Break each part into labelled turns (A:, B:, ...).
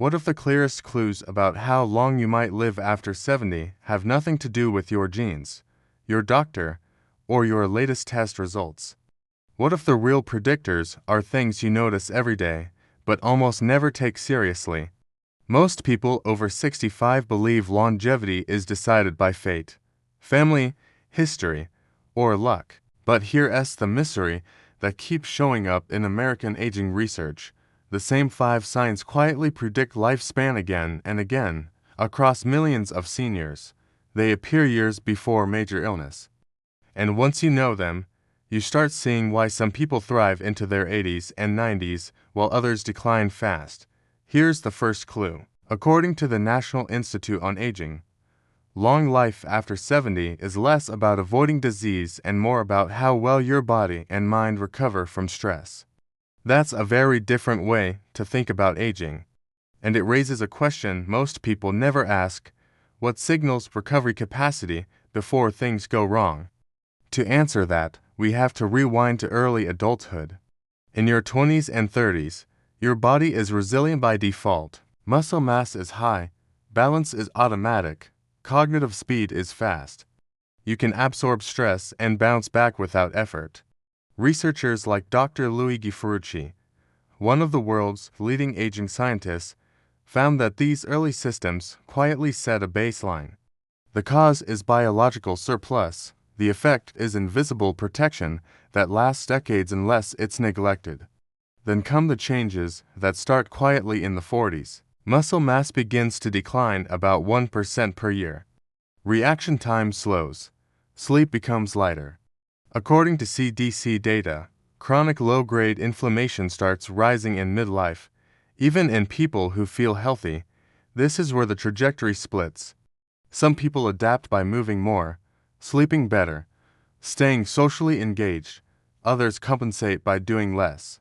A: What if the clearest clues about how long you might live after 70 have nothing to do with your genes, your doctor, or your latest test results? What if the real predictors are things you notice every day, but almost never take seriously? Most people over 65 believe longevity is decided by fate, family, history, or luck. But here's the mystery that keeps showing up in American aging research. The same 5 signs quietly predict lifespan again and again across millions of seniors. They appear years before major illness. And once you know them, you start seeing why some people thrive into their 80s and 90s while others decline fast. Here's the first clue. According to the National Institute on Aging, long life after 70 is less about avoiding disease and more about how well your body and mind recover from stress. That's a very different way to think about aging, and it raises a question most people never ask: what signals recovery capacity before things go wrong? To answer that, we have to rewind to early adulthood. In your 20s and 30s, your body is resilient by default. Muscle mass is high, balance is automatic, cognitive speed is fast. You can absorb stress and bounce back without effort. Researchers like Dr. Luigi Ferrucci, one of the world's leading aging scientists, found that these early systems quietly set a baseline. The cause is biological surplus. The effect is invisible protection that lasts decades unless it's neglected. Then come the changes that start quietly in the 40s. Muscle mass begins to decline about 1% per year. Reaction time slows. Sleep becomes lighter. According to CDC data, chronic low-grade inflammation starts rising in midlife. Even in people who feel healthy, this is where the trajectory splits. Some people adapt by moving more, sleeping better, staying socially engaged. Others compensate by doing less.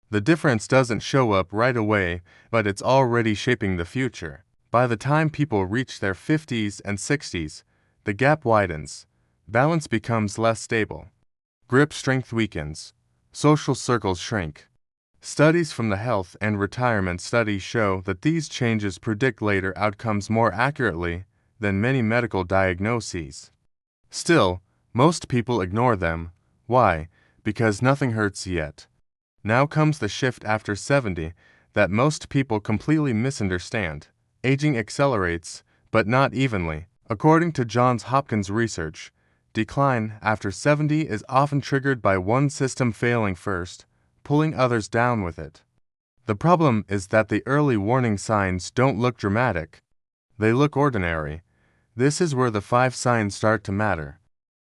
A: The difference doesn't show up right away, but it's already shaping the future. By the time people reach their 50s and 60s, the gap widens. Balance becomes less stable. Grip strength weakens. Social circles shrink. Studies from the Health and Retirement Study show that these changes predict later outcomes more accurately than many medical diagnoses. Still, most people ignore them. Why? Because nothing hurts yet. Now comes the shift after 70 that most people completely misunderstand. Aging accelerates, but not evenly. According to Johns Hopkins research, decline after 70 is often triggered by one system failing first, pulling others down with it. The problem is that the early warning signs don't look dramatic. They look ordinary. This is where the 5 signs start to matter.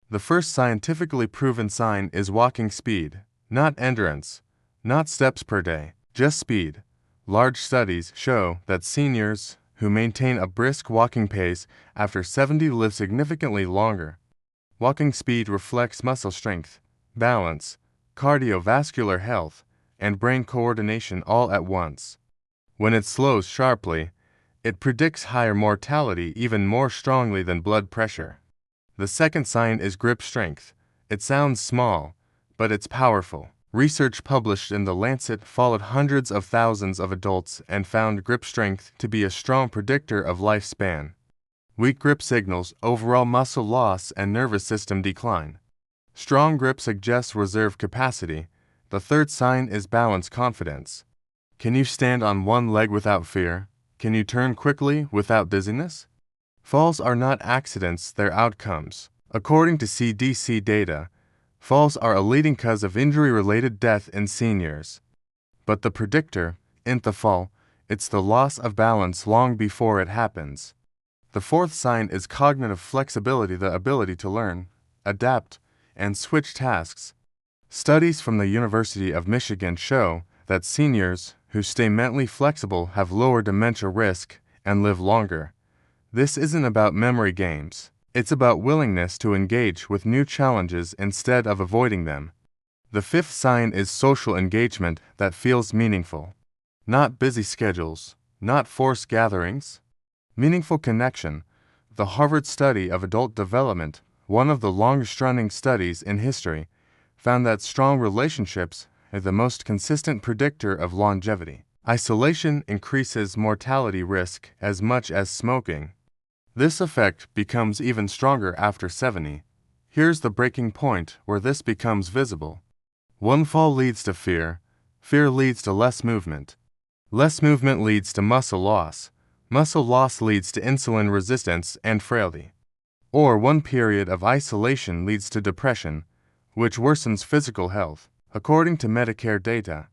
A: The first scientifically proven sign is walking speed, not endurance, not steps per day, just speed. Large studies show that seniors who maintain a brisk walking pace after 70 live significantly longer. Walking speed reflects muscle strength, balance, cardiovascular health, and brain coordination all at once. When it slows sharply, it predicts higher mortality even more strongly than blood pressure. The second sign is grip strength. It sounds small, but it's powerful. Research published in The Lancet followed hundreds of thousands of adults and found grip strength to be a strong predictor of lifespan. Weak grip signals overall muscle loss and nervous system decline. Strong grip suggests reserve capacity. The third sign is balance confidence. Can you stand on one leg without fear? Can you turn quickly without dizziness? Falls are not accidents, they're outcomes. According to CDC data, falls are a leading cause of injury-related death in seniors. But the predictor isn't the fall, it's the loss of balance long before it happens. The fourth sign is cognitive flexibility, the ability to learn, adapt, and switch tasks. Studies from the University of Michigan show that seniors who stay mentally flexible have lower dementia risk and live longer. This isn't about memory games. It's about willingness to engage with new challenges instead of avoiding them. The fifth sign is social engagement that feels meaningful. Not busy schedules, not forced gatherings. Meaningful connection. The Harvard study of adult development, one of the longest-running studies in history, found that strong relationships are the most consistent predictor of longevity. Isolation increases mortality risk as much as smoking. This effect becomes even stronger after 70. Here's the breaking point where this becomes visible. One fall leads to fear. Fear leads to less movement. Less movement leads to muscle loss. Muscle loss leads to insulin resistance and frailty. Or one period of isolation leads to depression, which worsens physical health. According to Medicare data,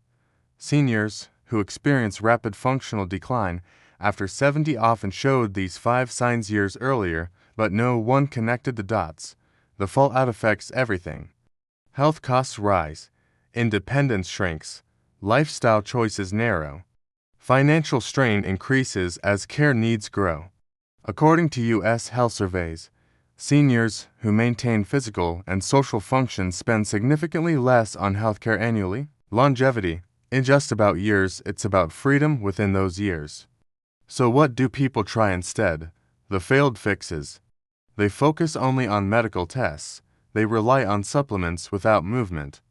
A: seniors who experience rapid functional decline after 70 often showed these 5 signs years earlier, but no one connected the dots. The fallout affects everything. Health costs rise, independence shrinks, lifestyle choices narrow, financial strain increases as care needs grow. According to U.S. health surveys, seniors who maintain physical and social functions spend significantly less on healthcare annually. Longevity, in just about years, it's about freedom within those years. So what do people try instead? The failed fixes. They focus only on medical tests. They rely on supplements without movement.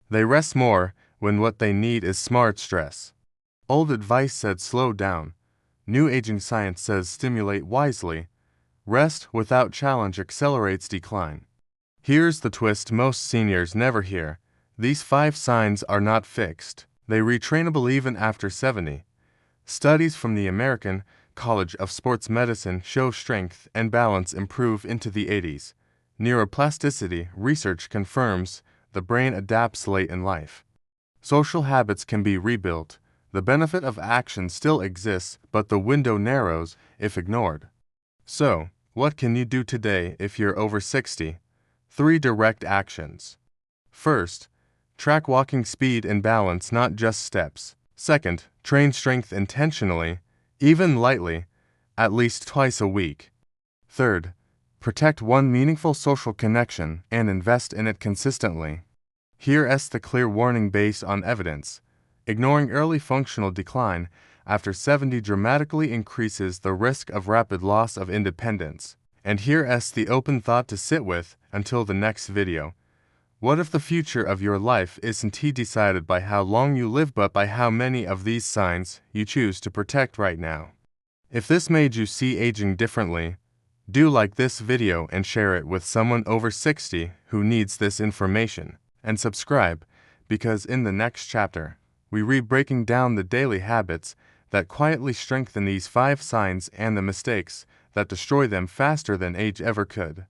A: They rest more when what they need is smart stress. Old advice said slow down. New aging science says stimulate wisely. Rest without challenge accelerates decline. Here's the twist most seniors never hear. These 5 signs are not fixed. They retrainable even after 70. Studies from the American College of Sports Medicine show strength and balance improve into the 80s. Neuroplasticity research confirms the brain adapts late in life. Social habits can be rebuilt. The benefit of action still exists, but the window narrows if ignored. So, what can you do today if you're over 60? 3 direct actions. First, track walking speed and balance, not just steps. Second, train strength intentionally, even lightly, at least twice a week. Third, protect one meaningful social connection and invest in it consistently. Here's the clear warning based on evidence. Ignoring early functional decline after 70 dramatically increases the risk of rapid loss of independence. And here's the open thought to sit with until the next video. What if the future of your life isn't decided by how long you live but by how many of these signs you choose to protect right now? If this made you see aging differently, do like this video and share it with someone over 60 who needs this information. And subscribe, because in the next chapter, we read breaking down the daily habits that quietly strengthen these 5 signs and the mistakes that destroy them faster than age ever could.